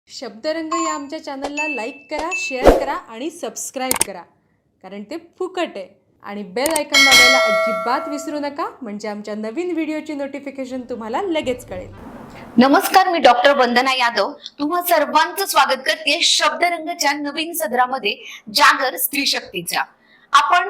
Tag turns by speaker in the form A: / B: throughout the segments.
A: शब्दरंग या आमच्या चॅनलला लाईक करा, शेअर करा आणि सबस्क्राईब करा, कारण ते फुकट आहे. आणि बेल आयकॉन दाबायला अजिबात विसरू नका, म्हणजे आमच्या नवीन व्हिडिओची नोटिफिकेशन तुम्हाला लगेच कळेल.
B: नमस्कार, मी डॉक्टर वंदना यादव तुम्हा सर्वांचं स्वागत करते शब्दरंगच्या नवीन सदरामध्ये जागर स्त्री शक्तीचा. आपण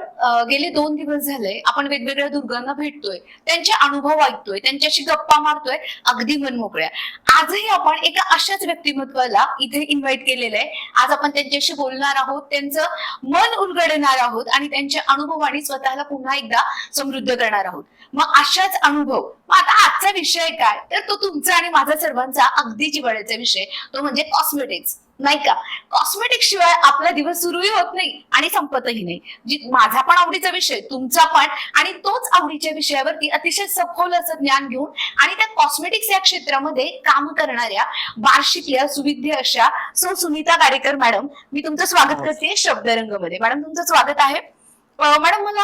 B: गेले 2 दिवस झाले आपण वेगवेगळ्या दुर्गांना भेटतोय, त्यांचे अनुभव ऐकतोय, त्यांच्याशी गप्पा मारतोय अगदी मनमोकळ्या. आजही आपण एका अशाच व्यक्तिमत्वाला इथे इन्व्हाइट केलेलं आहे. आज आपण त्यांच्याशी बोलणार आहोत, त्यांचं मन उलगडणार आहोत आणि त्यांच्या अनुभवाने स्वतःला पुन्हा एकदा समृद्ध करणार आहोत. मग अशाच अनुभव. मग आता आजचा विषय काय, तर तो तुमचा आणि माझा सर्वांचा अगदी जिव्हाळ्याचा विषय, तो म्हणजे कॉस्मेटिक्स, नाही का. कॉस्मेटिक्स शिवाय आपला दिवस सुरूही होत नाही आणि संपतही नाही. माझा पण आवडीचा विषय, तुमचा पण, आणि तोच आवडीच्या विषयावरती अतिशय सखोल असं ज्ञान घेऊन आणि त्या कॉस्मेटिक्स या क्षेत्रामध्ये काम करणाऱ्या बार्शीतल्या सुविद्य अशा सुनीता गाडेकर मॅडम, मी तुमचं स्वागत करते शब्दरंग मध्ये. मॅडम, तुमचं स्वागत आहे. मॅडम, मला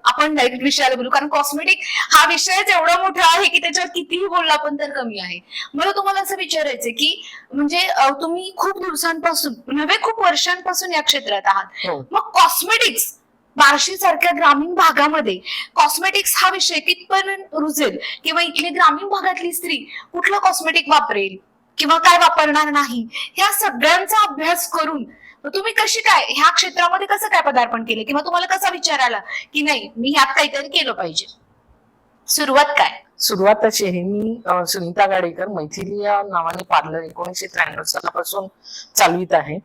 B: आपण डायरेक्ट विषयाला बोलू, कारण कॉस्मेटिक हा विषयच एवढा मोठा आहे की त्याच्यावर कितीही बोलला पण तर कमी आहे. मला तुम्हाला असं विचारायचंय की म्हणजे तुम्ही खूप दिवसांपासून नव्हे, खूप वर्षांपासून या क्षेत्रात आहात. मग कॉस्मेटिक्स बार्शी सारख्या ग्रामीण भागामध्ये कॉस्मेटिक्स हा विषय कितपर्यंत रुजेल, किंवा इथली ग्रामीण भागातली स्त्री कुठलं कॉस्मेटिक वापरेल किंवा काय वापरणार नाही, ह्या सगळ्यांचा अभ्यास करून तुम्ही कशी काय ह्या क्षेत्रामध्ये कसं काय पदार्पण केले, किंवा तुम्हाला कसा विचार आला की नाही मी ह्यात काहीतरी केलं पाहिजे? सुरुवात काय?
C: सुरुवात अशी आहे, मी सुनीता गाडेकर मैथिली या नावाने पार्लर 1993 सालापासून चालवित आहे.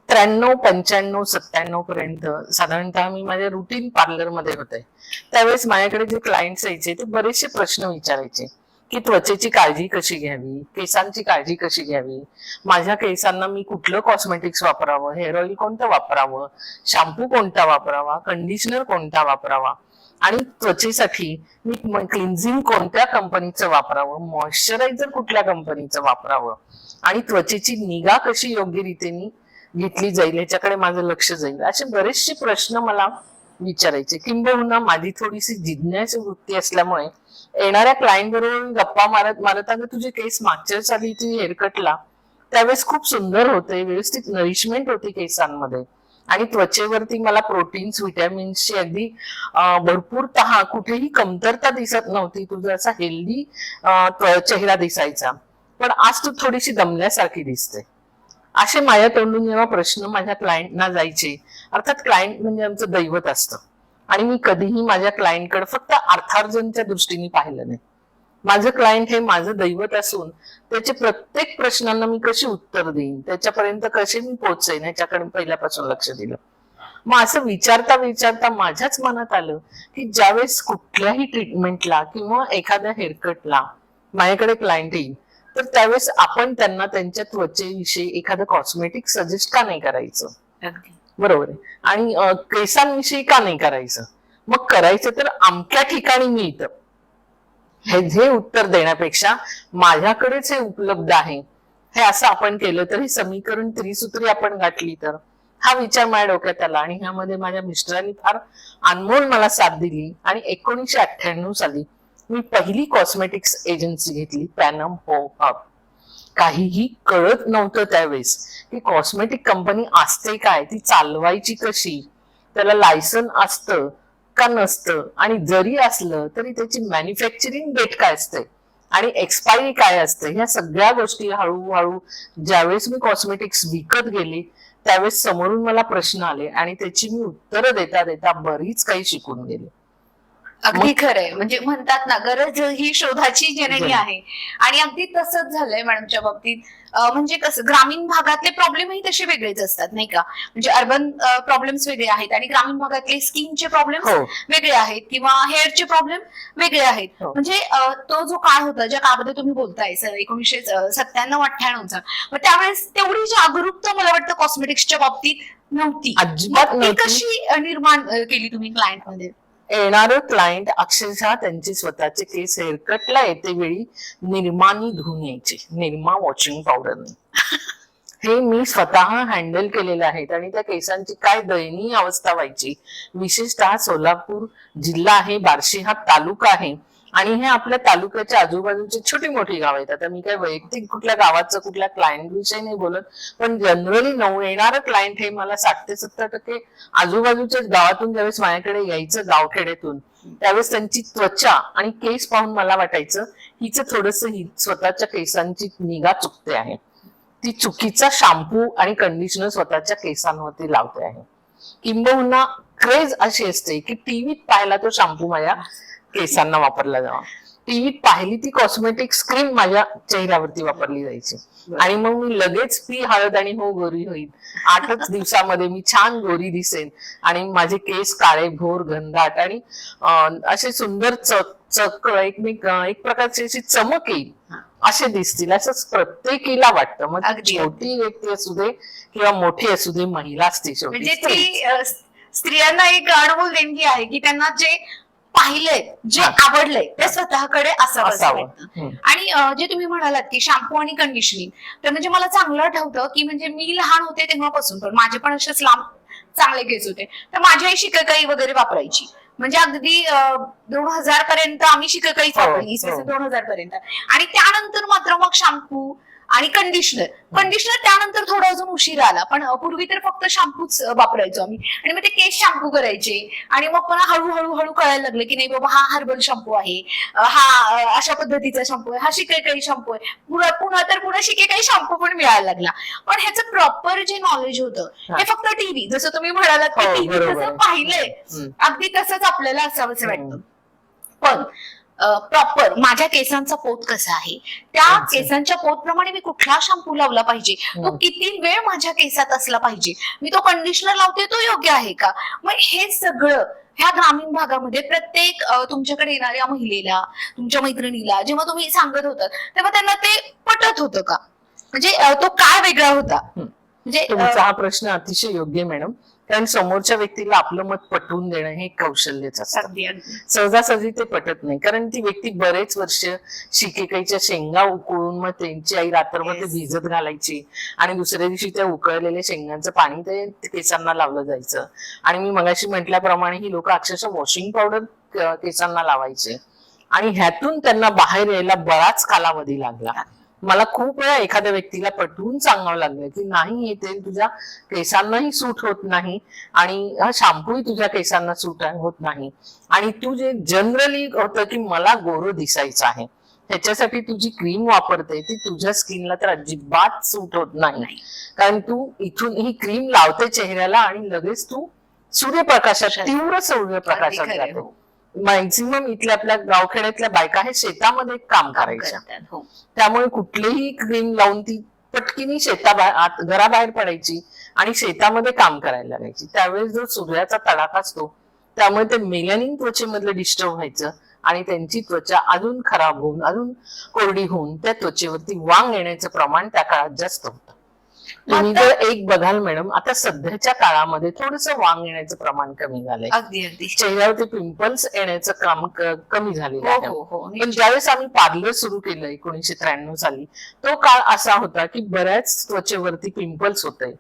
C: 93, 95, 97 पर्यंत साधारणतः मी माझ्या रुटीन पार्लर मध्ये होते. त्यावेळेस माझ्याकडे जे क्लायंट्स यायचे ते बरेचसे प्रश्न विचारायचे की त्वचेची काळजी कशी घ्यावी, केसांची काळजी कशी घ्यावी, माझ्या केसांना मी कुठलं कॉस्मेटिक्स वापरावं, हेअर ऑइल कोणतं वापरावं, शॅम्पू कोणता वापरावा, कंडिशनर कोणता वापरावा, आणि त्वचेसाठी मी क्लिन्झिंग कोणत्या कंपनीचं वापरावं, मॉइश्चरायझर कुठल्या कंपनीचं वापरावं, आणि त्वचेची निगा कशी योग्य रीतीने घेतली जाईल ह्याच्याकडे माझं लक्ष जाईल, असे बरेचसे प्रश्न मला विचारायचे. किंबहुना माझी थोडीशी जिज्ञासू वृत्ती असल्यामुळे येणाऱ्या क्लायंट बरोबर गप्पा मारत मारत, अगं तुझे केस मागच्या साली तू हेअरकटला त्यावेळेस खूप सुंदर होते, व्यवस्थित नरिशमेंट होती केसांमध्ये, आणि त्वचेवरती मला प्रोटीन्स, विटॅमिन्सची अगदी भरपूरतः कुठेही कमतरता दिसत नव्हती, तुझा असा हेल्दी चेहरा दिसायचा, पण आज तू थोडीशी दमल्यासारखी दिसते. असे माझ्या तोंडून जेव्हा प्रश्न माझ्या क्लायंटना जायचे, अर्थात क्लायंट म्हणजे आमचं दैवत असतं, आणि मी कधीही माझ्या क्लायंटकडे फक्त अर्थार्जनच्या दृष्टीने पाहिलं नाही. माझं क्लायंट हे माझं दैवत असून त्याच्या प्रत्येक प्रश्नांना मी कशी उत्तर देईन, त्याच्यापर्यंत कसे मी पोहोचेन ह्याच्याकडे पहिल्यापासून लक्ष दिलं. मग असं विचारता विचारता माझ्याच मनात आलं की ज्यावेळेस कुठल्याही ट्रीटमेंटला किंवा एखाद्या हेअरकटला माझ्याकडे क्लायंट येईल, तर त्यावेळेस आपण त्यांना त्यांच्या त्वचेविषयी एखादं कॉस्मेटिक सजेस्ट का नाही करायचं, बरोबर आहे, आणि केसांविषयी का नाही करायचं. मग करायचं तर अमक्या ठिकाणी मी इथं हे उत्तर देण्यापेक्षा माझ्याकडेच हे उपलब्ध आहे, हे असं आपण केलं तर हे समीकरण त्रिसूत्री आपण गाठली तर, हा विचार माझ्या डोक्यात आला. आणि ह्यामध्ये माझ्या मिस्टरांनी फार अनमोल मला साथ दिली, आणि 1998 साली मी पहिली कॉस्मेटिक्स एजन्सी घेतली, पॅनम हो हब. काहीही कळत नव्हतं त्यावेळेस की कॉस्मेटिक कंपनी असते काय, ती चालवायची कशी, त्याला लायसन असतं का नसतं, आणि जरी असलं तरी त्याची मॅन्युफॅक्चरिंग डेट काय असते आणि एक्सपायरी काय असते, ह्या सगळ्या गोष्टी हळूहळू ज्यावेळेस मी कॉस्मेटिक्स विकत गेली त्यावेळेस समोरून मला प्रश्न आले, आणि त्याची मी उत्तरं देता देता बरीच काही शिकून गेले.
B: अगदी खरंय, म्हणजे म्हणतात ना, गरज ही शोधाची जननी आहे, आणि अगदी तसंच झालंय मॅडमच्या बाबतीत. म्हणजे कसं ग्रामीण भागातले प्रॉब्लेमही तसे वेगळेच असतात, नाही का. म्हणजे अर्बन प्रॉब्लेम्स वेगळे आहेत आणि ग्रामीण भागातले स्किनचे प्रॉब्लेम्स वेगळे आहेत, किंवा हेअरचे प्रॉब्लेम वेगळे आहेत. म्हणजे तो जो काळ होता, ज्या काळाबद्दल तुम्ही बोलताय 1997-98चा, मग त्यावेळेस तेवढी जागरूकता मला वाटतं कॉस्मेटिक्सच्या बाबतीत नव्हती.
C: अजिबात नव्हती.
B: कशी निर्माण केली तुम्ही क्लायंट मध्ये?
C: येणारं क्लायंट अक्षरशः त्यांचे स्वतःचे केस हेअरकटला येते वेळी निर्मानी धुवून यायचे, निर्मा वॉशिंग पावडरने. हे मी स्वतः हँडल केलेलं आहे, आणि त्या केसांची काय दयनीय अवस्था व्हायची. विशेषतः सोलापूर जिल्हा आहे, बार्शी हा तालुका आहे, आणि हे आपल्या तालुक्याच्या आजूबाजूची छोटी मोठी गाव आहेत. आता मी काय वैयक्तिक कुठल्या गावाचं कुठल्या क्लायंट विषयी नाही बोलत, पण जनरली येणारं क्लायंट हे मला 60 ते 70% आजूबाजूच्या गावातून ज्यावेळेस माझ्याकडे यायचं गावखेड्यातून, त्यावेळेस त्यांची त्वचा आणि केस पाहून मला वाटायचं हिचं थोडस ही स्वतःच्या केसांची निगा चुकते आहे, ती चुकीचा शॅम्पू आणि कंडिशनर स्वतःच्या केसांवरती लावते आहे. किंबहुना क्रेज अशी असते की टीव्हीत पाहिला तो शॅम्पू माझ्या केसांना वापरला जावा, टीव्हीत पाहिली ती कॉस्मेटिक्स क्रीम माझ्या चेहऱ्यावरती वापरली जायची, आणि मग मी लगेच पी हळद आणि हो गोरी होईल, 8च दिवसामध्ये मी छान गोरी दिसेन आणि माझे केस काळे भोर घनदाट आणि असे सुंदर चक एक प्रकारची अशी चमक येईल असे दिसतील, असंच प्रत्येकीला वाटतं. मग ती छोटी व्यक्ती असू दे किंवा मोठी असू दे, महिला असते शेवटी.
B: म्हणजे ती स्त्रियांना एक अनमोल देणगी आहे की त्यांना जे पाहिलंय, जे आवडलंय ते स्वतःकडे असावं. आणि जे तुम्ही म्हणालात की शॅम्पू आणि कंडिशनिंग, तर म्हणजे मला चांगलं आठवतं की म्हणजे मी लहान होते तेव्हापासून पण माझे पण असेच लांब चांगले केस होते, तर माझी आई शिकेकाई वगैरे वापरायची. म्हणजे अगदी 2000 पर्यंत आम्ही शिकेकाईच वापरली, 2000 पर्यंत. आणि त्यानंतर मात्र मग शॅम्पू आणि कंडिशनर त्यानंतर थोडा अजून उशीर आला, पण पूर्वी तर फक्त शॅम्पूच वापरायचो आम्ही. आणि मग ते केस शॅम्पू करायचे आणि मग पुन्हा हळूहळू कळायला लागलं की नाही बाबा, हा हर्बल शॅम्पू आहे, हा अशा पद्धतीचा शॅम्पू आहे, हा शिकेकाई शॅम्पू आहे. पुन्हा शिकेकाई शॅम्पू पण मिळायला लागला. पण ह्याचं प्रॉपर जे नॉलेज होतं हे फक्त टीव्ही, जसं तुम्ही म्हणालात की टीव्ही कसं पाहिलंय अगदी तसंच आपल्याला असावंसं वाटतं. पण प्रॉपर माझ्या केसांचा पोत कसा आहे, त्या केसांच्या पोत प्रमाणे मी कुठला शॅम्पू लावला पाहिजे, तो किती वेळ माझ्या केसात असला पाहिजे, मी तो कंडिशनर लावते तो योग्य आहे का. मग हे सगळं ह्या ग्रामीण भागामध्ये प्रत्येक तुमच्याकडे येणाऱ्या महिलेला, तुमच्या मैत्रिणीला जेव्हा तुम्ही सांगत होतात तेव्हा त्यांना ते पटत होतं का, म्हणजे तो काय वेगळा होता. म्हणजे
C: तुमचा हा प्रश्न अतिशय योग्य आहे मॅडम, कारण समोरच्या व्यक्तीला आपलं मत पटवून देणं हे कौशल्यच असतं. सहजासहजी ते पटत नाही, कारण ती व्यक्ती बरेच वर्ष शिकेकाईच्या शेंगा उकळून मग त्यांची आई रात्रभर ते भिजत घालायची आणि दुसऱ्या दिवशी त्या उकळलेल्या शेंगांचं पाणी ते केसांना लावलं जायचं. आणि मी मगाशी म्हटल्याप्रमाणे ही लोक अक्षरशः वॉशिंग पावडर केसांना लावायचे, आणि ह्यातून त्यांना बाहेर यायला बराच कालावधी लागला. मला खूप वेळा एखाद्या व्यक्तीला पटवून सांगावं लागलं की नाही, हे तेल तुझ्या केसांनाही सूट होत नाही आणि हा शॅम्पूही तुझ्या केसांना सूट होत नाही, आणि तू जे जनरली होतं की मला गोरं दिसायचं आहे त्याच्यासाठी तुझी क्रीम वापरते ती तुझ्या स्किनला तर अजिबात सूट होत नाही, कारण तू इथून ही क्रीम लावते चेहऱ्याला आणि लगेच तू सूर्यप्रकाशात, तीव्र सूर्यप्रकाशात जाते. मॅक्झिमम इथल्या आपल्या गावखेड्यातल्या बायका हे शेतामध्ये काम करायच्या, त्यामुळे कुठलीही क्रीम लावून ती पटकीनी घराबाहेर पडायची आणि शेतामध्ये काम करायला लागायची. त्यावेळेस जो सूर्याचा तडाखा असतो त्यामुळे ते मेलॅनिन त्वचेमधलं डिस्टर्ब व्हायचं आणि त्यांची त्वचा अजून खराब होऊन, अजून कोरडी होऊन त्या त्वचेवरती वांग येण्याचं प्रमाण त्या काळात जास्त होतं. तुम्ही जर एक बघाल मॅडम, आता सध्याच्या काळामध्ये थोडस वांग येण्याचं प्रमाण कमी झालंय,
B: अगदी
C: चेहऱ्यावरती पिंपल्स येण्याचं काम कमी झालेलं आहे. पण ज्यावेळेस आम्ही पार्लर सुरू केलं 1993 साली, तो काळ असा होता की बऱ्याच त्वचेवरती पिंपल्स होते,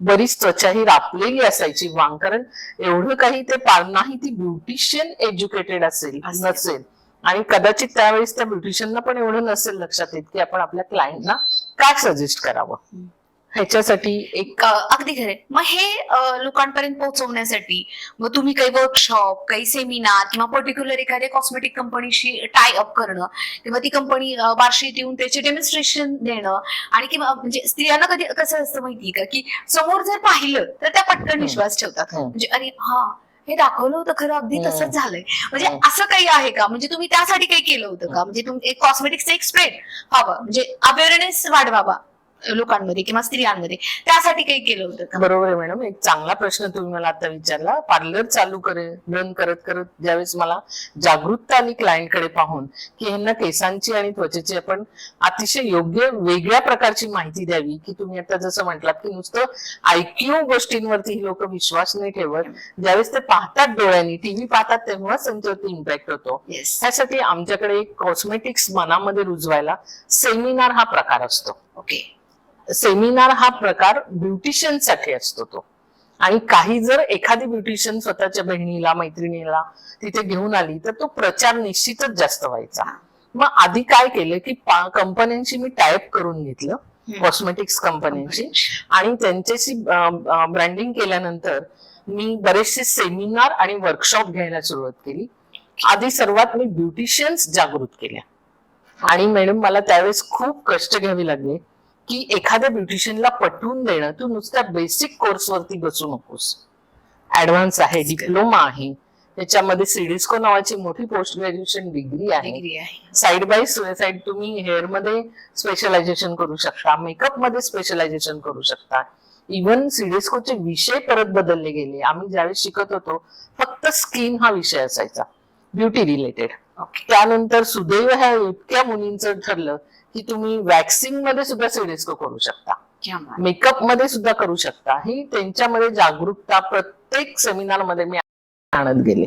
C: बरीच त्वचा ही रापलेली असायची वांग, कारण एवढं काही ते नाही ती ब्युटिशियन एज्युकेटेड नसेल, आणि कदाचित त्यावेळेस त्या ब्युटिशियनला पण एवढं नसेल लक्षात येत की आपण आपल्या क्लायंटना काय सजेस्ट करावं. ह्याच्यासाठी एक
B: अगदी खरे. मग हे लोकांपर्यंत पोहोचवण्यासाठी मग तुम्ही काही वर्कशॉप, काही सेमिनार किंवा पर्टिक्युलर एखाद्या कॉस्मेटिक कंपनीशी टाय अप करणं किंवा ती कंपनी बार्शीत येऊन त्याचे डेमॉन्स्ट्रेशन देणं, आणि किंवा म्हणजे स्त्रियांना कधी कसं असतं माहितीये का की समोर जर पाहिलं तर त्या पटकन विश्वास ठेवतात, म्हणजे अरे हा हे दाखवलं होतं खरं अगदी तसंच झालंय, म्हणजे असं काही आहे का, म्हणजे तुम्ही त्यासाठी काही केलं होतं का, म्हणजे तुम्ही एक कॉस्मेटिक्सचं एक स्प्रेड व्हावं, म्हणजे अवेअरनेस वाढवावा लोकांमध्ये किंवा स्त्रियांमध्ये, त्यासाठी काही केलं होतं का.
C: बरोबर आहे मॅडम, एक चांगला प्रश्न तुम्ही मला आता विचारला. पार्लर चालू रन करत ज्यावेळेस मला जागरूकता आली क्लायंटकडे पाहून की ह्यांना केसांची आणि त्वचेची आपण अतिशय योग्य वेगळ्या प्रकारची माहिती द्यावी, की तुम्ही आता जसं म्हटलात की नुसतं ऐक्यू गोष्टींवरती ही लोक विश्वास नाही ठेवत, ज्यावेळेस ते पाहतात डोळ्यांनी, टीव्ही पाहतात तेव्हाच त्यांच्यावरती इम्पॅक्ट होतो. त्यासाठी आमच्याकडे एक कॉस्मेटिक्स मनामध्ये रुजवायला सेमिनार हा प्रकार असतो.
B: ओके.
C: सेमिनार हा प्रकार ब्युटिशियन साठी असतो. तो आणि काही जर एखादी ब्युटिशियन स्वतःच्या बहिणीला मैत्रिणीला तिथे घेऊन आली तर तो प्रचार निश्चितच जास्त व्हायचा. मग आधी काय केलं की कंपन्यांशी मी टायअप करून घेतलं, कॉस्मेटिक्स कंपन्यांशी, आणि त्यांच्याशी ब्रँडिंग केल्यानंतर मी बरेचसे सेमिनार आणि वर्कशॉप घ्यायला सुरुवात केली. आधी सर्वात मी ब्युटिशियन्स जागृत केल्या. आणि मॅडम मला त्यावेळेस खूप कष्ट घ्यावे लागले की एखाद्या ब्युटिशियनला पटवून देणं, तू नुसत्या बेसिक कोर्सवरती बसू नकोस, ऍडव्हान्स आहे, डिप्लोमा आहे, त्याच्यामध्ये सिडिस्को नावाची मोठी पोस्ट ग्रॅज्युएशन डिग्री आहे, साइड बाय साइड तुम्ही हेअर मध्ये स्पेशलायझेशन करू शकता, मेकअप मध्ये स्पेशलायझेशन करू शकता. इव्हन सिडिस्कोचे विषय परत बदलले गेले. आम्ही ज्यावेळेस शिकत होतो फक्त स्किन हा विषय असायचा, ब्युटी रिलेटेड. त्यानंतर सुदैव ह्या इतक्या मुलींचं ठरलं की तुम्ही वॅक्सिंग मध्ये सुद्धा सिडिस्को करू शकता, मेकअप मध्ये सुद्धा करू शकता. ही त्यांच्यामध्ये जागरूकता प्रत्येक सेमिनार मध्ये मी आणत गेले.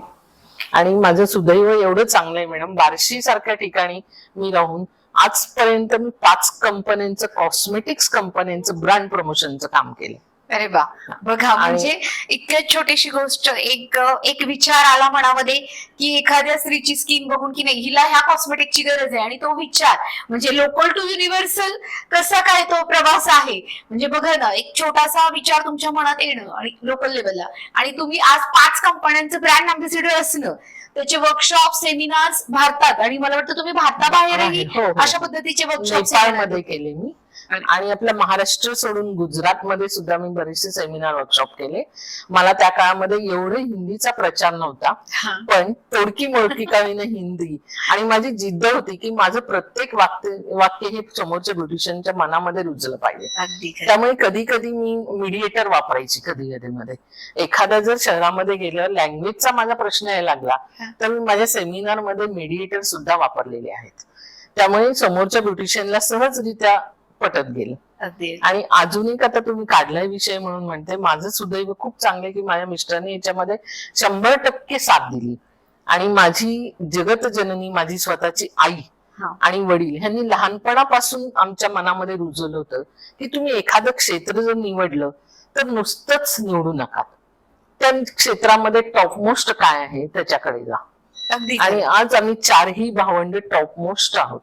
C: आणि माझं सुदैव एवढं चांगलं आहे मॅडम, बार्शी सारख्या ठिकाणी मी राहून आजपर्यंत मी 5 कंपन्यांचं, कॉस्मेटिक्स कंपन्यांचं ब्रँड प्रमोशनचं काम केलं.
B: अरे वा, बघा म्हणजे इतक्या छोटीशी गोष्ट, एक विचार आला मनामध्ये की एखाद्या स्त्रीची स्किन बघून की नाही हिला ह्या कॉस्मेटिकची गरज आहे, आणि तो विचार म्हणजे लोकल टू युनिव्हर्सल कसा काय तो प्रवास आहे. म्हणजे बघा ना, एक छोटासा विचार तुमच्या मनात येणं आणि लोकल लेवलला, आणि तुम्ही आज 5 कंपन्यांचं ब्रँड अँबॅसिडर असणं, त्याचे वर्कशॉप सेमिनार्स भारतात, आणि मला वाटतं तुम्ही भारताबाहेरही अशा पद्धतीचे वर्कशॉप
C: मध्ये केले मी. आणि आपल्या महाराष्ट्र सोडून गुजरात मध्ये सुद्धा मी बरेचसे सेमिनार वर्कशॉप केले. मला त्या काळामध्ये एवढे हिंदीचा प्रचार नव्हता, पण तोडकी मोडकी काळीनं हिंदी, आणि माझी जिद्द होती की माझं प्रत्येक वाक्य हे समोरच्या ब्युटिशियनच्या मनामध्ये रुजलं पाहिजे. त्यामुळे कधी कधी मी मीडिएटर वापरायची. कधी कधी मध्ये एखाद्या जर शहरामध्ये गेलं, लँग्वेजचा माझा प्रश्न यायला लागला तर मी माझ्या सेमिनार मध्ये मीडिएटर सुद्धा वापरलेले आहेत. त्यामुळे समोरच्या ब्युटिशियनला सहजरित्या पटत गेलं. आणि अजून एक आता तुम्ही काढलाय विषय म्हणून म्हणते, माझं सुदैव खूप चांगलं की माझ्या मिस्टरांनी याच्यामध्ये 100% साथ दिली. आणि माझी जगत जननी, माझी स्वतःची आई आणि वडील ह्यांनी लहानपणापासून आमच्या मनामध्ये रुजवलं होतं की तुम्ही एखादं क्षेत्र जर निवडलं तर नुसतंच निवडू नका, त्या क्षेत्रामध्ये टॉपमोस्ट काय आहे त्याच्याकडे जा. आणि आज आम्ही 4ही भावंड टॉपमोस्ट आहोत.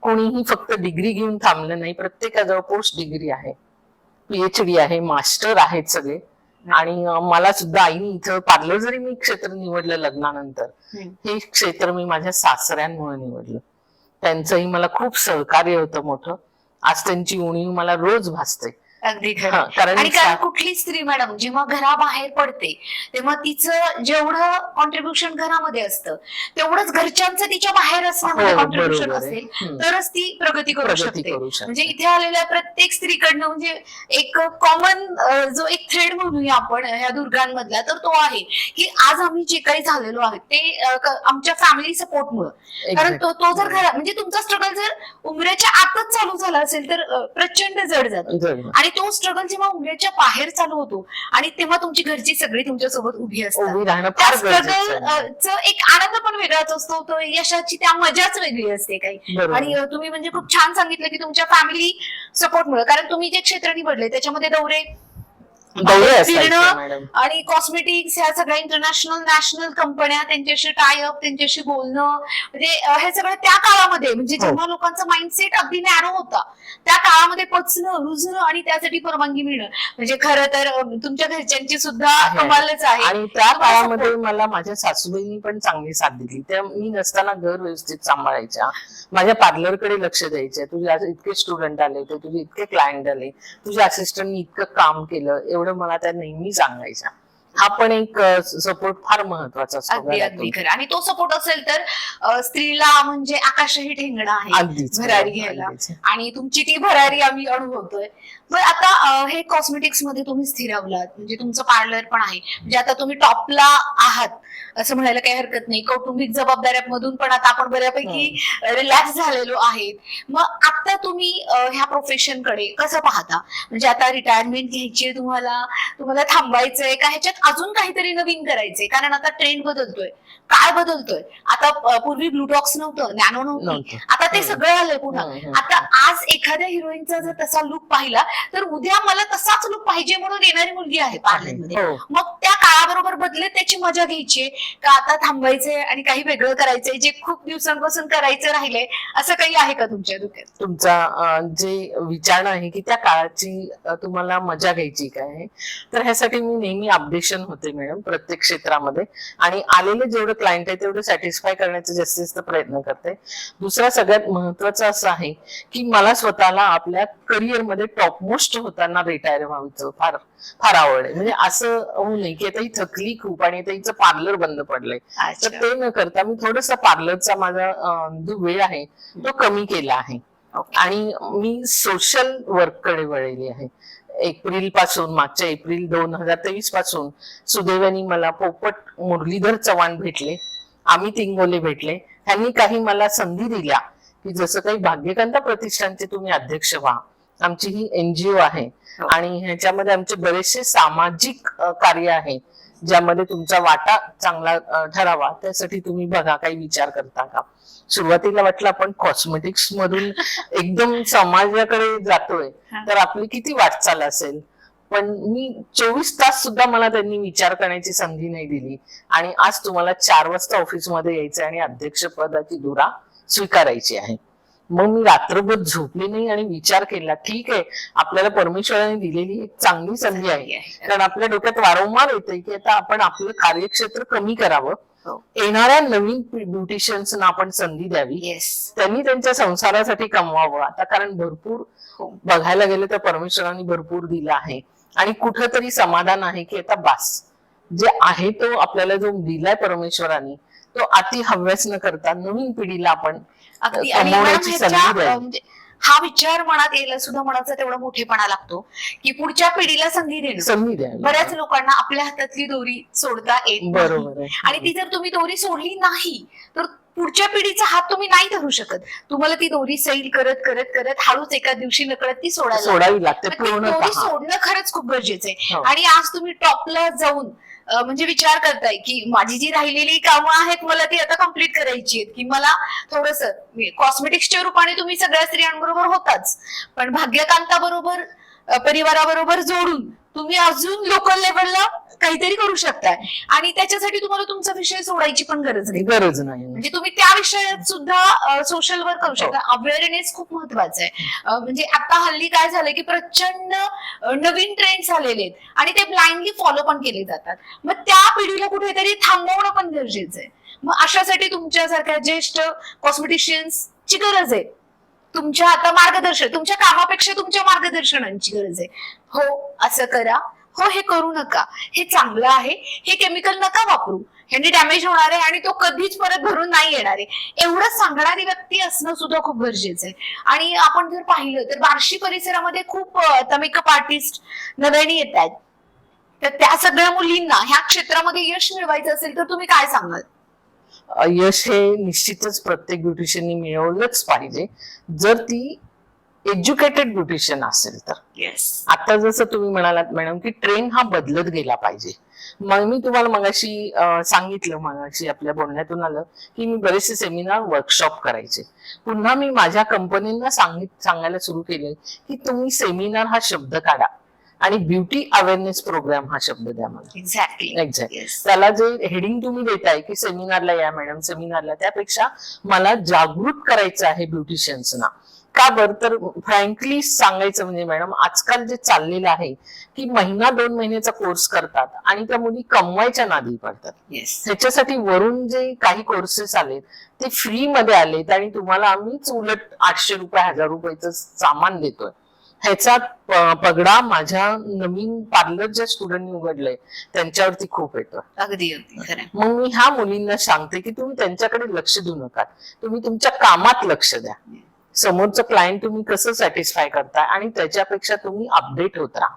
C: कोणीही फक्त डिग्री घेऊन थांबलं नाही, प्रत्येकाजवळ पोस्ट डिग्री आहे, PhD आहे, मास्टर आहेत सगळे. आणि मला सुद्धा आईने इथं पार्लर जरी मी क्षेत्र निवडलं लग्नानंतर, हे क्षेत्र मी माझ्या सासऱ्यांमुळे निवडलं. त्यांचंही मला खूप सहकार्य होतं मोठं. आज त्यांची उणीव मला रोज भासते.
B: अगदी खरं. आणि कारण कुठली स्त्री मॅडम जेव्हा घराबाहेर पडते तेव्हा तिचं जेवढं कॉन्ट्रीब्युशन घरामध्ये असतं तेवढंच घरच्यांचं तिच्या बाहेर असण्यामध्ये कॉन्ट्रीब्युशन असेल तरच ती प्रगती करू शकते. म्हणजे इथे आलेल्या प्रत्येक स्त्रीकडनं म्हणजे एक कॉमन जो एक थ्रेड म्हणूया आपण ह्या दुर्गांमधला, तर तो आहे की आज आम्ही जे काही झालेलो आहे ते आमच्या फॅमिली सपोर्टमुळे. कारण तो जर घरात म्हणजे तुमचा स्ट्रगल जर उमऱ्याच्या आतच चालू झाला असेल तर प्रचंड जड जातो. आणि तो स्ट्रगल जेव्हा उमऱ्याच्या बाहेर चालू होतो आणि तेव्हा तुमची घरची सगळी तुमच्यासोबत उभी असतात, त्या स्ट्रगलचा एक आनंद पण वेगळाच असतो, तो यशाची त्या मजाच वेगळी असते काही. आणि तुम्ही म्हणजे खूप छान सांगितलं की तुमच्या फॅमिली सपोर्टमुळे, कारण तुम्ही जे क्षेत्र निवडले त्याच्यामध्ये दौरे फिरणं आणि कॉस्मेटिक्स ह्या सगळ्या इंटरनॅशनल नॅशनल कंपन्या, त्यांच्याशी टायअप, त्यांच्याशी बोलणं, म्हणजे हे सगळं त्या काळामध्ये म्हणजे जेव्हा लोकांचा माइंडसेट अगदी नॅरो होता त्या काळामध्ये पचणं, रुजणं आणि त्यासाठी परवानगी मिळणं म्हणजे खरं तर तुमच्या घरच्यांची सुद्धा कमालच आहे.
C: आणि त्या काळामध्ये मला माझ्या सासूबाईंनी पण चांगली साथ दिली. त्या मी नसताना घर व्यवस्थित सांभाळायच्या, माझ्या पार्लरकडे लक्ष द्यायचे. तुझे इतके स्टुडंट आले होते, तुझे इतके क्लायंट आले, तुझ्या असिस्टंटनी इतकं काम केलं, एवढं मला त्या नेहमी सांगायच्या. हा पण एक सपोर्ट फार महत्वाचा असतो.
B: अगदी खरं. आणि तो सपोर्ट असेल तर स्त्रीला म्हणजे आकाशही ठेंगणं आहे भरारी घ्यायला, आणि तुमची ती भरारी आम्ही अनुभवतोय. पण आता हे कॉस्मेटिक्स मध्ये तुम्ही स्थिरावलात, म्हणजे तुमचं पार्लर पण आहे, म्हणजे आता तुम्ही टॉपला आहात असं म्हणायला काही हरकत नाही. कौटुंबिक जबाबदाऱ्यांमधून पण आता आपण बऱ्यापैकी रिलॅक्स झालेलो आहेत. मग आता तुम्ही ह्या प्रोफेशन कडे कसं पाहता? म्हणजे आता रिटायरमेंट घ्यायची तुम्हाला थांबायचंय का, ह्याच्यात अजून काहीतरी नवीन करायचंय, कारण आता ट्रेंड बदलतोय, काय बदलतोय. आता पूर्वी ब्लूटॉक्स नव्हतं, नॅनो नव्हती, आता ते सगळं आलंय पुन्हा. आता आज एखाद्या हिरोईनचा जर तसा लुक पाहिला तर उद्या मला तसाच लुक पाहिजे म्हणून येणारी मुलगी आहे पार्लरमध्ये. मग त्या काळाबरोबर बदलत त्याची मजा घ्यायची का आता थांबायचंय आणि काही वेगळं करायचंय जे खूप दिवसांपासून करायचं राहिलंय, असं काही आहे का तुमच्या डोक्यात?
C: तुमचा जे विचार आहे की त्या काळाची तुम्हाला मजा घ्यायची काय, तर ह्यासाठी मी नेहमी अपडेशन होते मॅडम प्रत्येक क्षेत्रामध्ये, आणि आलेले जेवढे क्लायंट आहे तेवढे सॅटिस्फाय करण्याचा जास्तीत जास्त प्रयत्न करते. दुसरा सगळ्यात महत्वाचा असं आहे की मला स्वतःला आपल्या करिअरमध्ये टॉपमोस्ट होताना रिटायर व्हायचं फार फार आवड आहे. म्हणजे असं होऊ नये की आता ही थकली खूप आणि आता हिचं पार्लर बंद पडलंय, तर ते न करता मी थोडासा पार्लरचा माझा जो वेळ आहे तो कमी केला आहे आणि मी सोशल वर्क कडे वळलेली आहे. एप्रिल पासून, मागच्या एप्रिल 2023 पासून सुदैवानी मला पोपट मुरलीधर चव्हाण भेटले, अमित इंगोले भेटले. त्यांनी काही मला संधी दिल्या की जसं काही भाग्यकांता प्रतिष्ठानचे तुम्ही अध्यक्ष व्हा, आमची ही एनजीओ आहे आणि ह्याच्यामध्ये आमचे बरेचसे सामाजिक कार्य आहे ज्यामध्ये तुमचा वाटा चांगला ठरावा, त्यासाठी तुम्ही बघा काही विचार करता का. सुरुवातीला वाटलं आपण कॉस्मेटिक्स मधून एकदम समाजाकडे जातोय तर आपली किती वाटचाल असेल, पण मी 24 तास सुद्धा मला त्यांनी विचार करण्याची संधी नाही दिली आणि आज तुम्हाला 4 वाजता ऑफिसमध्ये यायचं आणि अध्यक्ष पदाची धुरा स्वीकारायची आहे. मग मी रात्रभर झोपले नाही आणि विचार केला ठीक आहे आपल्याला परमेश्वराने दिलेली एक चांगली संधी आहे, कारण आपल्या डोक्यात वारंवार येते की आता आपण आपलं कार्यक्षेत्र कमी करावं, येणाऱ्या नवीन ब्युटिशियन्सना आपण संधी द्यावी, त्यांनी त्यांच्या संसारासाठी कमवावं. आता कारण भरपूर बघायला गेलं तर परमेश्वराने भरपूर दिलं आहे आणि कुठंतरी समाधान आहे की आता बास जे आहे तो आपल्याला जो दिलाय परमेश्वराने तो अति हव्यास न करता नवीन पिढीला आपण
B: अगदी. आणि हा विचार मनात यायला सुद्धा मनाचा तेवढा मोठेपणा लागतो की पुढच्या पिढीला संधी देणं. बऱ्याच लोकांना आपल्या हातातली दोरी सोडता येत नाही आणि ती जर तुम्ही दोरी सोडली नाही तर पुढच्या पिढीचा हात तुम्ही नाही धरू शकत. तुम्हाला ती दोरी सैल करत करत करत हळूच एका दिवशी नकळत ती सोडावी लागते. दोरी सोडणं खरंच खूप गरजेचं आहे. आणि आज तुम्ही टॉपला जाऊन म्हणजे विचार करताय की माझी जी राहिलेली कामं आहेत मला ती आता कम्प्लीट करायची आहेत, की मला थोडस कॉस्मेटिक्सच्या रूपाने तुम्ही सगळ्या स्त्रियांबरोबर होताच, पण भाग्यकांता बरोबर परिवाराबरोबर जोडून तुम्ही अजून लोकल लेवलला काहीतरी करू शकताय आणि त्याच्यासाठी तुम्हाला तुमचा विषय सोडायची पण गरज नाही. म्हणजे तुम्ही त्या विषयात सुद्धा सोशल वर्क करू शकता. अवेअरनेस खूप महत्वाचं आहे. म्हणजे आता हल्ली काय झालंय की प्रचंड नवीन ट्रेंड्स आलेले आहेत आणि ते ब्लाइंडली फॉलो पण केले जातात. मग त्या पिढीला कुठेतरी थांबवणं पण गरजेचं आहे. मग अशासाठी तुमच्यासारख्या ज्येष्ठ कॉस्मेटिशियन्सची गरज आहे. तुमच्या आता मार्गदर्शन, तुमच्या कामापेक्षा तुमच्या मार्गदर्शनांची गरज आहे. हो असं करा, हो हे करू नका, हे चांगलं आहे, हे केमिकल नका वापरू, ह्याने डॅमेज होणार आहे आणि तो कधीच परत भरून नाही येणार आहे, एवढं सांगणारी व्यक्ती असणं सुद्धा खूप गरजेचं आहे. आणि आपण जर पाहिलं तर बार्शी परिसरामध्ये खूप मेकअप आर्टिस्ट नव्याने येत आहेत, तर त्या सगळ्या मुलींना ह्या क्षेत्रामध्ये यश मिळवायचं असेल तर तुम्ही काय सांगाल?
C: यश हे निश्चितच प्रत्येक ब्युटिशियननी मिळवलंच पाहिजे जर ती एज्युकेटेड ब्युटिशियन असेल तर. आता जसं तुम्ही म्हणालात मॅडम की ट्रेंड हा बदलत गेला पाहिजे. मग मी तुम्हाला मगाशी सांगितलं, मगाशी आपल्या बोलण्यातून आलं की मी बरेचसे सेमिनार वर्कशॉप करायचे. पुन्हा मी माझ्या कंपनींना सांगायला सुरू केले की तुम्ही सेमिनार हा शब्द काढा आणि ब्युटी अवेअरनेस प्रोग्राम हा शब्द द्या मला. एक्झॅक्टली त्याला जे हेडिंग तुम्ही देताय की सेमिनारला या मॅडम सेमिनारला, त्यापेक्षा मला जागृत करायचं आहे ब्युटिशियन्सना. का बरं तर फ्रँकली सांगायचं म्हणजे मॅडम आजकाल जे चाललेलं आहे की 1-2 महिन्याचा कोर्स करतात आणि त्या मुली कमवायच्या नादी पडतात. ह्याच्यासाठी वरून जे काही कोर्सेस आलेत ते फ्री मध्ये आलेत आणि तुम्हाला आम्हीच उलट 800 रुपये 1000 रुपयाचं सामान देतोय. ह्याचा पगडा माझ्या नवीन पार्लर ज्या स्टुडंटनी उघडलंय त्यांच्यावरती खूप येतो.
B: अगदी.
C: मग मी ह्या मुलींना सांगते की तुम्ही त्यांच्याकडे लक्ष देऊ नका, तुम्ही तुमच्या कामात लक्ष द्या. समोरचं क्लायंट तुम्ही कसं सॅटिस्फाय करताय आणि त्याच्यापेक्षा तुम्ही अपडेट होत राहा.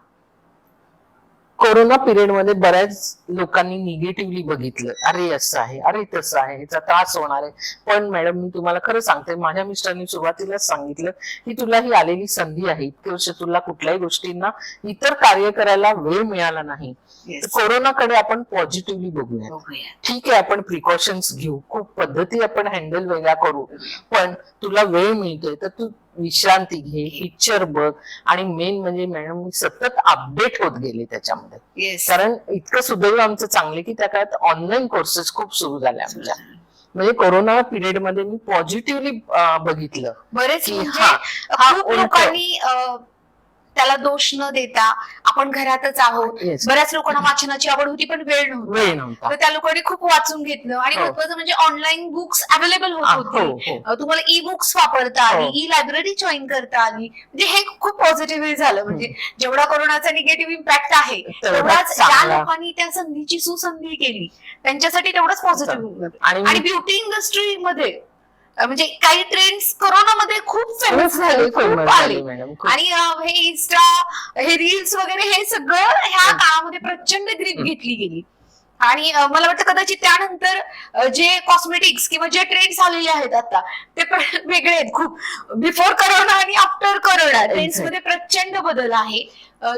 C: कोरोना पिरियड मध्ये बऱ्याच लोकांनी निगेटिव्हली बघितलं, अरे असं आहे, अरे तसं आहे, ह्याचा त्रास होणार आहे. पण मॅडम मी तुम्हाला खरं सांगते, माझ्या मिस्टरांनी सुरुवातीलाच सांगितलं की तुला ही आलेली संधी आहे, इतके वर्ष तुला कुठल्याही गोष्टींना इतर कार्य करायला वेळ मिळाला नाही.
B: Yes.
C: कोरोनाकडे आपण पॉझिटिव्हली बघूया.
B: बघूया.
C: ठीक आहे, आपण प्रिकॉशन्स घेऊ, खूप पद्धती आपण हँडल वेगळ्या करू, पण तुला वेळ मिळतोय तर तू विश्रांती घे, पिक्चर बघ. आणि मेन म्हणजे मॅडम मी सतत अपडेट होत गेले त्याच्यामध्ये,
B: Yes.
C: कारण इतकं सुदैव आमचं चांगले की त्या काळात ऑनलाईन कोर्सेस खूप सुरू झाले आमच्या. म्हणजे कोरोना पिरियड मध्ये मी पॉझिटिव्हली बघितलं
B: बरेच
C: की
B: म्हणजे
C: हा
B: खूप
C: उलट-
B: लोकांनी त्याला दोष न देता आपण घरातच आहोत.
C: Yes.
B: बऱ्याच लोकांना वाचनाची आवड होती पण वेळ नव्हता,
C: वेळ नव्हता.
B: तर त्या लोकांनी खूप वाचून घेतलं. आणि
C: हो.
B: महत्वाचं म्हणजे ऑनलाईन बुक्स अवेलेबल होत
C: हो,
B: होती.
C: हो.
B: तुम्हाला ई बुक्स वापरता आली,
C: हो.
B: ई लायब्ररी जॉईन करता आली. म्हणजे हे खूप पॉझिटिव्ह झालं. म्हणजे जेवढा कोरोनाचा निगेटिव्ह इम्पॅक्ट आहे तेवढाच ज्या
C: चांगला.
B: लोकांनी त्या संधीची सुसंधी केली त्यांच्यासाठी तेवढंच पॉझिटिव्ह. आणि
C: आणि
B: ब्युटी इंडस्ट्री मध्ये म्हणजे काही ट्रेंड्स कोरोनामध्ये खूप फेमस
C: खूप
B: झाले,
C: famous
B: खूप
C: झाले
B: आले.
C: मॅडम, खूप.
B: आणि हे इन्स्टा, हे रील्स वगैरे हे सगळं ह्या काळामध्ये प्रचंड ग्रीप घेतली गेली. आणि मला वाटतं कदाचित त्यानंतर जे कॉस्मेटिक्स किंवा जे ट्रेंड्स आलेले आहेत आता ते पण वेगळे आहेत खूप. बिफोर करोना आणि आफ्टर करोना ट्रेंड्स मध्ये प्रचंड बदल आहे.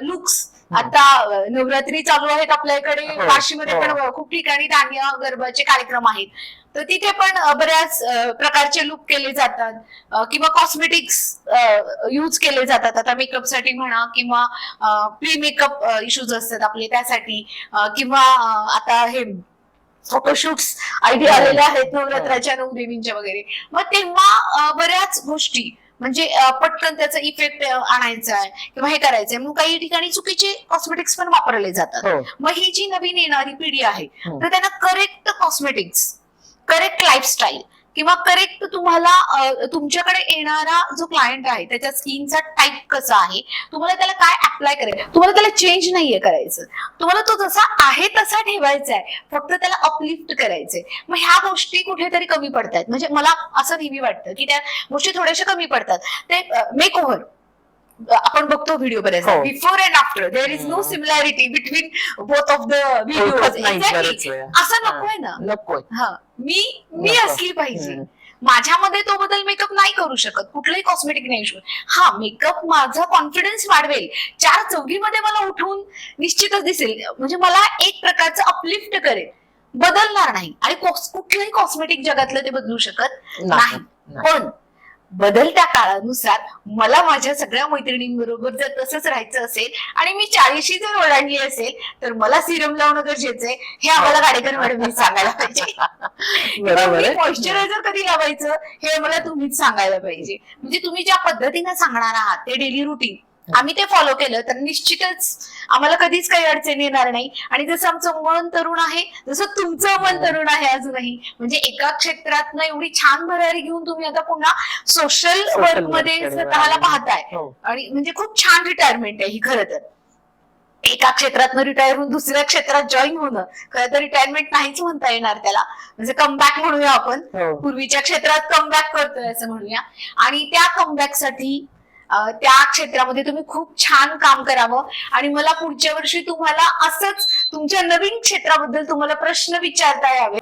B: लुक्स आता नवरात्री चालू आहेत आपल्याकडे,
C: हो,
B: वाशीमध्ये
C: हो.
B: पण खूप ठिकाणी दांडिया गरबाचे कार्यक्रम आहेत. तर तिथे पण बऱ्याच प्रकारचे लुक केले जातात, किंवा कॉस्मेटिक्स यूज केले जातात. आता मेकअप साठी म्हणा, किंवा प्री मेकअप इश्यूज असतात आपले त्यासाठी, किंवा आता हे फोटोशूट्स आयडिया आलेले आहेत नवरात्राच्या 9 देवींच्या वगैरे. मग तेव्हा बऱ्याच गोष्टी म्हणजे पटकन त्याचा इफेक्ट आणायचा आहे किंवा हे करायचंय म्हणून काही ठिकाणी चुकीचे कॉस्मेटिक्स पण वापरले जातात.
C: हो.
B: मग ही जी नवीन येणारी पिढी आहे
C: हो.
B: तर त्यांना करेक्ट कॉस्मेटिक्स, करेक्ट लाईफस्टाईल किंवा करेक्ट तुम्हाला तुमच्याकडे येणारा जो क्लायंट आहे त्याच्या स्किनचा टाईप कसा आहे, तुम्हाला त्याला काय अप्लाय करायचं, तुम्हाला त्याला चेंज नाहीये करायचं, तुम्हाला तो जसा आहे तसा ठेवायचा आहे, फक्त त्याला अपलिफ्ट करायचंय. मग ह्या गोष्टी कुठेतरी कमी पडतात. म्हणजे मला असं नेहमी वाटतं की त्या गोष्टी थोड्याशा कमी पडतात. ते मेक ओव्हर आपण बघतो व्हिडिओ बरेच,
C: हो.
B: Before and after there is no similarity between both of the video.
C: ओळखत नाही बरेच वेळा.
B: असं नकोय ना.
C: नकोय.
B: हा, मी
C: नको.
B: असली पाहिजे.
C: हम्म.
B: माझ्यामध्ये तो बदल मेकअप नाही करू शकत, कुठलंही कॉस्मेटिक नाही शकत. हा, मेकअप माझा कॉन्फिडन्स वाढवेल, 4 चौघीमध्ये मला उठून निश्चितच दिसेल, म्हणजे मला एक प्रकारचं अपलिफ्ट करेल, बदलणार नाही. आणि कुठलंही कॉस्मेटिक जगातलं ते बदलू शकत नाही. पण बदलत्या काळानुसार मला माझ्या सगळ्या मैत्रिणींबरोबर जर तसंच राहायचं असेल आणि मी 40 जर ओलांडली असेल तर मला सिरम लावणं गरजेचं आहे, हे आम्हाला गाडेकर मॅडमनी सांगायला पाहिजे.
C: बरोबर आहे.
B: मॉइश्चरायझर कधी लावायचं हे मला तुम्हीच सांगायला पाहिजे. म्हणजे तुम्ही ज्या पद्धतीने सांगणार आहात ते डेली रुटीन आम्ही ते फॉलो केलं तर निश्चितच आम्हाला कधीच काही अडचण येणार नाही. आणि जसं आमचं मन तरुण आहे तसं तुमचं मन तरुण आहे अजूनही. म्हणजे एका क्षेत्रातनं एवढी छान भरारी घेऊन तुम्ही आता पुन्हा सोशल वर्क मध्ये स्वतःला पाहताय.
C: हो.
B: आणि म्हणजे खूप छान रिटायरमेंट आहे ही. खरं तर एका क्षेत्रातनं रिटायर होऊन दुसऱ्या क्षेत्रात जॉईन होणं खरं तर रिटायरमेंट नाहीच म्हणता येणार त्याला, म्हणजे कमबॅक म्हणूया आपण.
C: हो.
B: पूर्वीच्या क्षेत्रात कमबॅक करतोय असं म्हणूया. आणि त्या कमबॅक साठी त्या क्षेत्रामध्ये तुम्ही खूप छान काम करावं. आणि मला पुढच्या वर्षी तुम्हाला असंच तुमच्या नवीन क्षेत्राबद्दल तुम्हाला प्रश्न विचारता यावे.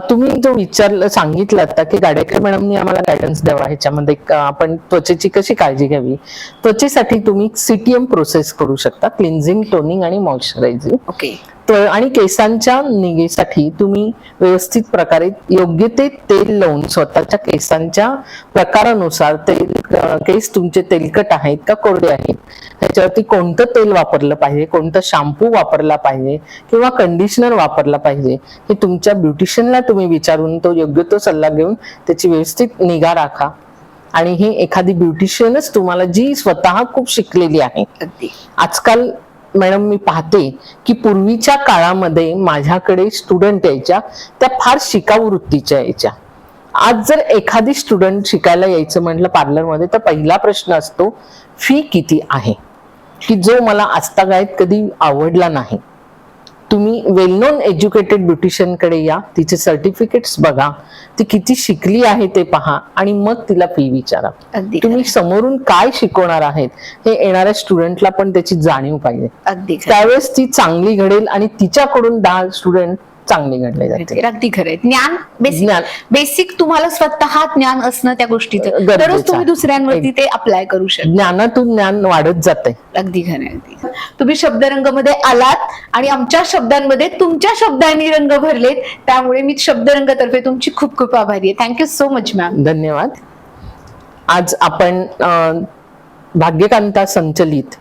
C: तुम्ही जो सांगितलं आता की गाडेकर मॅडमनी आम्हाला गायडन्स द्यावा ह्याच्यामध्ये आपण त्वचेची कशी काळजी घ्यावी. त्वचेसाठी तुम्ही CTM प्रोसेस करू शकता, क्लिन्झिंग, टोनिंग आणि मॉइश्चरायझिंग.
B: ओके.
C: आणि केसांच्या निगेसाठी तुम्ही व्यवस्थित प्रकारे योग्य ते तेल लावून स्वतःच्या केसांच्या प्रकारानुसार केस तुमचे तेलकट आहेत का कोरडे आहेत ह्याच्यावरती कोणतं तेल वापरलं पाहिजे, कोणतं शॅम्पू वापरला पाहिजे किंवा कंडिशनर वापरला पाहिजे हे तुमच्या ब्युटिशियनला तुम्ही विचारून तो योग्य तो सल्ला घेऊन त्याची व्यवस्थित निगा राखा. आणि हे एखादी ब्युटिशियनच तुम्हाला जी स्वतः खूप शिकलेली आहे. आजकाल मॅडम मी पाहते की पूर्वीच्या काळामध्ये माझ्याकडे स्टुडंट यायच्या त्या फार शिकाऊ वृत्तीच्या यायच्या. आज जर एखादी स्टुडंट शिकायला यायचं म्हटलं पार्लरमध्ये तर पहिला प्रश्न असतो फी किती आहे, की जो मला आजतागायत कधी आवडला नाही. तुम्ही वेल नोन एज्युकेटेड ब्युटिशियन कडे या, तिचे सर्टिफिकेट्स बघा, ती किती शिकली आहे ते पहा आणि मग तिला फी विचारा.
B: अगदी
C: तुम्ही समोरून काय शिकवणार आहेत हे येणाऱ्या स्टुडंटला पण त्याची जाणीव पाहिजे.
B: अगदी खरं.
C: त्यावेळेस ती चांगली घडेल आणि तिच्याकडून 10 स्टुडंट चांगले घडले जातील.
B: अगदी खरंय. ज्ञान
C: ज्ञान.
B: बेसिक तुम्हाला स्वतः ज्ञान असणं त्या गोष्टीचं,
C: गरजेचं
B: तरच तुम्ही
C: आहे.
B: दुसऱ्यांवरती ते अप्लाय करू शकता.
C: ज्ञानातून ज्ञान वाढत जाते.
B: अगदी खरं आहे, अगदी खरं. तुम्ही शब्दरंगमध्ये आलात आणि आमच्या शब्दांमध्ये तुमच्या शब्दांनी रंग भरलेत, त्यामुळे मी शब्दरंगतर्फे तुमची खूप खूप आभारी आहे. Thank you so much ma'am.
C: धन्यवाद. आज आपण भाग्यकांता संचलित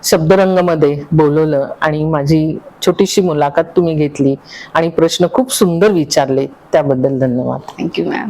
C: शब्दरंगमध्ये बोलवलं आणि माझी छोटीशी मुलाखत तुम्ही घेतली आणि प्रश्न खूप सुंदर विचारले, त्याबद्दल धन्यवाद.
B: Thank you ma'am.